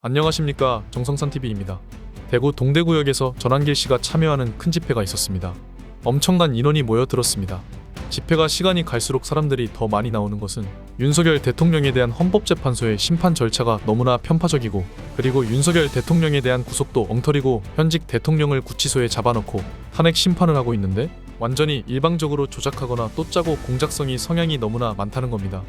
안녕하십니까, 정성산TV입니다. 대구 동대구역에서 전한길 씨가 참여하는 큰 집회가 있었습니다. 엄청난 인원이 모여들었습니다. 집회가 시간이 갈수록 사람들이 더 많이 나오는 것은 윤석열 대통령에 대한 헌법재판소의 심판 절차가 너무나 편파적이고, 그리고 윤석열 대통령에 대한 구속도 엉터리고 현직 대통령을 구치소에 잡아넣고 탄핵 심판을 하고 있는데 완전히 일방적으로 조작하거나 또 짜고 공작성이 성향이 너무나 많다는 겁니다.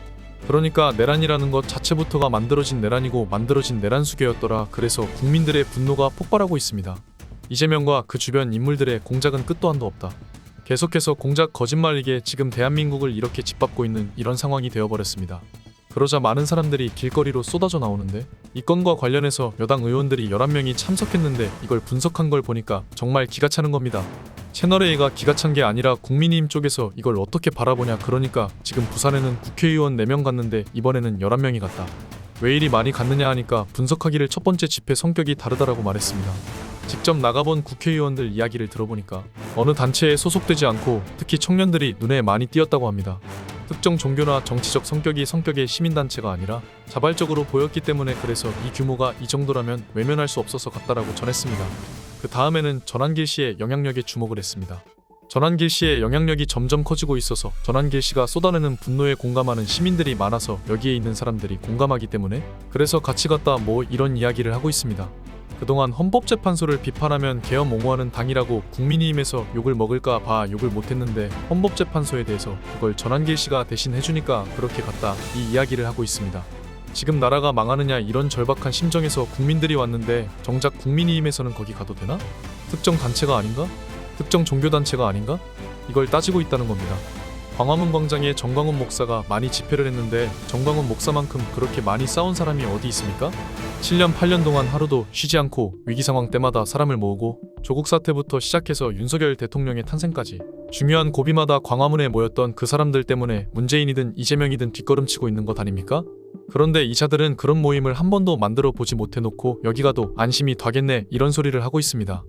그러니까 내란이라는 것 자체부터가 만들어진 내란이고 만들어진 내란 수계였더라. 그래서 국민들의 분노가 폭발하고 있습니다. 이재명과 그 주변 인물들의 공작은 끝도 한도 없다. 계속해서 공작 거짓말이게 지금 대한민국을 이렇게 짓밟고 있는 이런 상황이 되어버렸습니다. 그러자 많은 사람들이 길거리로 쏟아져 나오는데, 이 건과 관련해서 여당 의원들이 11명이 참석했는데 이걸 분석한 걸 보니까 정말 기가 차는 겁니다. 채널A가 기가 찬 게 아니라 국민의힘 쪽에서 이걸 어떻게 바라보냐. 그러니까 지금 부산에는 국회의원 4명 갔는데 이번에는 11명이 갔다. 왜 이리 많이 갔느냐 하니까 분석하기를 첫 번째 집회 성격이 다르다라고 말했습니다. 직접 나가본 국회의원들 이야기를 들어보니까 어느 단체에 소속되지 않고 특히 청년들이 눈에 많이 띄었다고 합니다. 특정 종교나 정치적 성격의 시민단체가 아니라 자발적으로 보였기 때문에, 그래서 이 규모가 이 정도라면 외면할 수 없어서 갔다라고 전했습니다. 그 다음에는 전한길 씨의 영향력에 주목을 했습니다. 전한길 씨의 영향력이 점점 커지고 있어서 전한길 씨가 쏟아내는 분노에 공감하는 시민들이 많아서 여기에 있는 사람들이 공감하기 때문에, 그래서 같이 갔다 뭐 이런 이야기를 하고 있습니다. 그동안 헌법재판소를 비판하면 계엄 옹호하는 당이라고 국민의힘에서 욕을 먹을까 봐 욕을 못했는데, 헌법재판소에 대해서 그걸 전한길 씨가 대신 해주니까 그렇게 갔다, 이 이야기를 하고 있습니다. 지금 나라가 망하느냐 이런 절박한 심정에서 국민들이 왔는데 정작 국민의힘에서는 거기 가도 되나? 특정 단체가 아닌가? 특정 종교단체가 아닌가? 이걸 따지고 있다는 겁니다. 광화문 광장에 정광훈 목사가 많이 집회를 했는데 정광훈 목사만큼 그렇게 많이 싸운 사람이 어디 있습니까? 7년 8년 동안 하루도 쉬지 않고 위기 상황 때마다 사람을 모으고, 조국 사태부터 시작해서 윤석열 대통령의 탄생까지 중요한 고비마다 광화문에 모였던 그 사람들 때문에 문재인이든 이재명이든 뒷걸음치고 있는 것 아닙니까? 그런데 이 자들은 그런 모임을 한 번도 만들어 보지 못해놓고 여기 가도 안심이 되겠네 이런 소리를 하고 있습니다.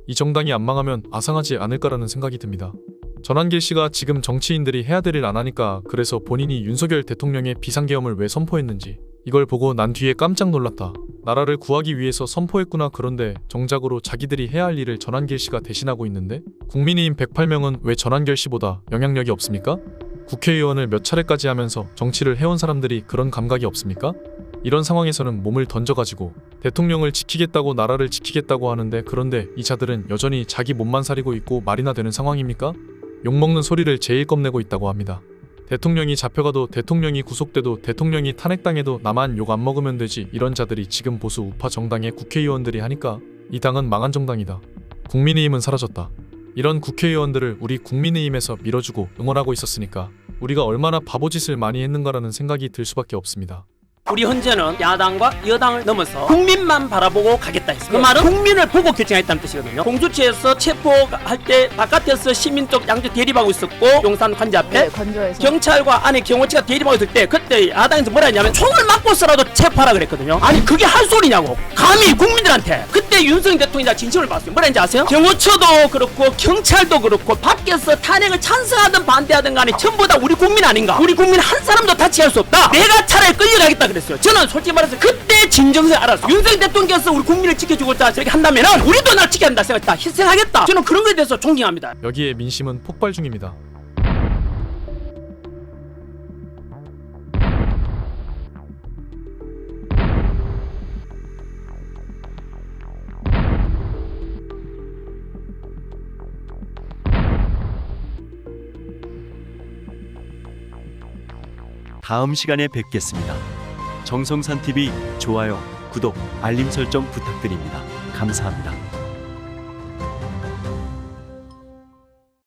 이 정당이 안 망하면 아상하지 않을까라는 생각이 듭니다. 전한길 씨가 지금 정치인들이 해야 될 일 안 하니까, 그래서 본인이 윤석열 대통령의 비상계엄을 왜 선포했는지 이걸 보고 난 뒤에 깜짝 놀랐다. 나라를 구하기 위해서 선포했구나. 그런데 정작으로 자기들이 해야 할 일을 전한길 씨가 대신하고 있는데, 국민의힘 108명은 왜 전한길 씨보다 영향력이 없습니까? 국회의원을 몇 차례까지 하면서 정치를 해온 사람들이 그런 감각이 없습니까? 이런 상황에서는 몸을 던져가지고 대통령을 지키겠다고 나라를 지키겠다고 하는데, 그런데 이 자들은 여전히 자기 몸만 사리고 있고 말이나 되는 상황입니까? 욕먹는 소리를 제일 겁내고 있다고 합니다. 대통령이 잡혀가도, 대통령이 구속돼도, 대통령이 탄핵당해도 나만 욕 안 먹으면 되지, 이런 자들이 지금 보수 우파 정당의 국회의원들이 하니까 이 당은 망한 정당이다. 국민의힘은 사라졌다. 이런 국회의원들을 우리 국민의힘에서 밀어주고 응원하고 있었으니까 우리가 얼마나 바보짓을 많이 했는가라는 생각이 들 수밖에 없습니다. 우리 헌재는 야당과 여당을 넘어서 국민만 바라보고 가겠다 했습니다. 그 말은 국민을 보고 결정했다는 뜻이거든요. 공수처에서 체포할 때 바깥에서 시민적 양쪽 대립하고 있었고, 용산 관제 앞에 경찰과 안에 경호처가 대립하고 있을 때 그때 야당에서 뭐라 했냐면 총을 맞고서라도 체포하라 그랬거든요. 아니 그게 할 소리냐고, 감히 국민들한테. 그때 윤석열 대통령이 진심을 봤어요. 뭐라 했는지 아세요? 경호처도 그렇고 경찰도 그렇고 밖에서 탄핵을 찬성하든 반대하든 간에 전부 다 우리 국민 아닌가? 우리 국민 한 사람도 다치게 할 수 없다. 내가 차라리 끌려가겠다 그랬어요. 저는 솔직히 말해서 그때 진정성을 알았어. 윤석열 대통령께서 우리 국민을 지켜주고자 저렇게 한다면은 우리도 날 지켜야 한다 생각했다. 희생하겠다. 저는 그런 거에 대해서 존경합니다. 여기에 민심은 폭발 중입니다. 다음 시간에 뵙겠습니다. 정성산TV 좋아요, 구독, 알림 설정 부탁드립니다. 감사합니다.